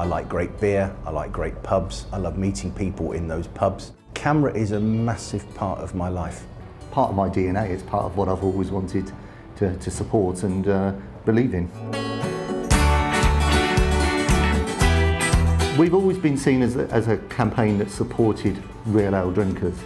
I like great beer, I like great pubs, I love meeting people in those pubs. CAMRA is a massive part of my life. Part of my DNA, it's part of what I've always wanted to support and believe in. We've always been seen as a campaign that supported real ale drinkers.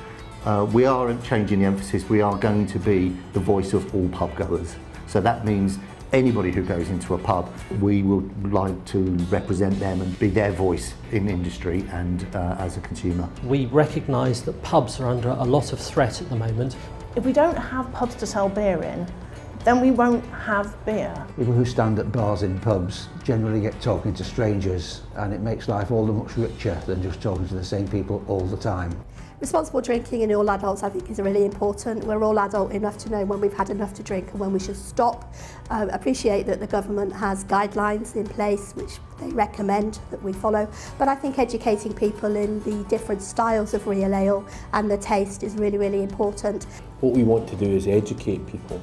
We are changing the emphasis. We are going to be the voice of all pub goers. So that means anybody who goes into a pub, we would like to represent them and be their voice in industry and as a consumer. We recognise that pubs are under a lot of threat at the moment. If we don't have pubs to sell beer in, then we won't have beer. People who stand at bars in pubs generally get talking to strangers, and it makes life all the much richer than just talking to the same people all the time. Responsible drinking in all adults, I think, is really important. We're all adult enough to know when we've had enough to drink and when we should stop. Appreciate that the government has guidelines in place which they recommend that we follow, but I think educating people in the different styles of real ale and the taste is really, really important. What we want to do is educate people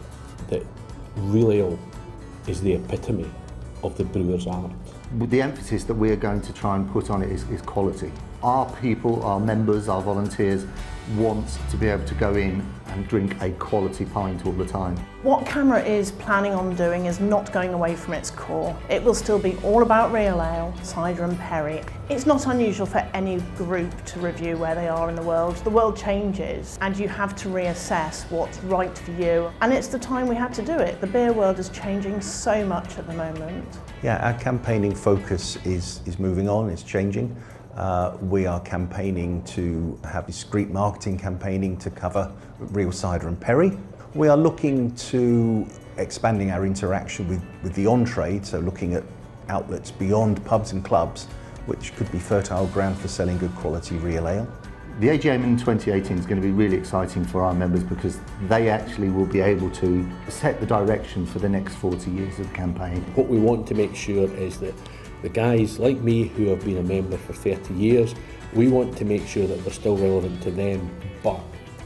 that real ale is the epitome of the brewer's art. The emphasis that we're going to try and put on it is quality. Our people, our members, our volunteers want to be able to go in and drink a quality pint all the time. What CAMRA is planning on doing is not going away from its core. It will still be all about real ale, cider and perry. It's not unusual for any group to review where they are in the world. The world changes and you have to reassess what's right for you. And it's the time we had to do it. The beer world is changing so much at the moment. Yeah, our campaigning focus is moving on, it's changing. We are campaigning to have discreet marketing campaigning to cover real cider and perry. We are looking to expanding our interaction with the on-trade, so looking at outlets beyond pubs and clubs, which could be fertile ground for selling good quality real ale. The AGM in 2018 is going to be really exciting for our members because they actually will be able to set the direction for the next 40 years of the campaign. What we want to make sure is that the guys like me who have been a member for 30 years, we want to make sure that we're still relevant to them, but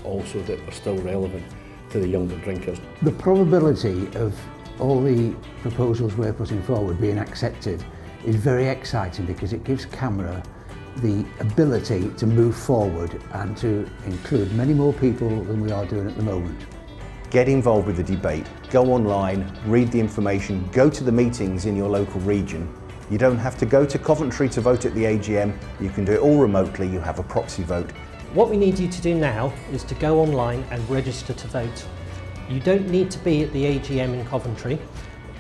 also that we're still relevant to the younger drinkers. The probability of all the proposals we're putting forward being accepted is very exciting because it gives CAMRA the ability to move forward and to include many more people than we are doing at the moment. Get involved with the debate, go online, read the information, go to the meetings in your local region. You don't have to go to Coventry to vote at the AGM, you can do it all remotely, you have a proxy vote. What we need you to do now is to go online and register to vote. You don't need to be at the AGM in Coventry,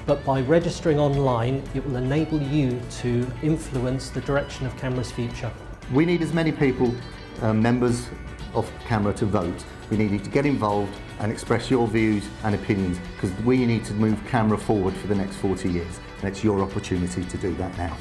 but by registering online, it will enable you to influence the direction of CAMRA's future. We need as many people, members of CAMRA, to vote. We need you to get involved and express your views and opinions because we need to move CAMRA forward for the next 40 years. And it's your opportunity to do that now.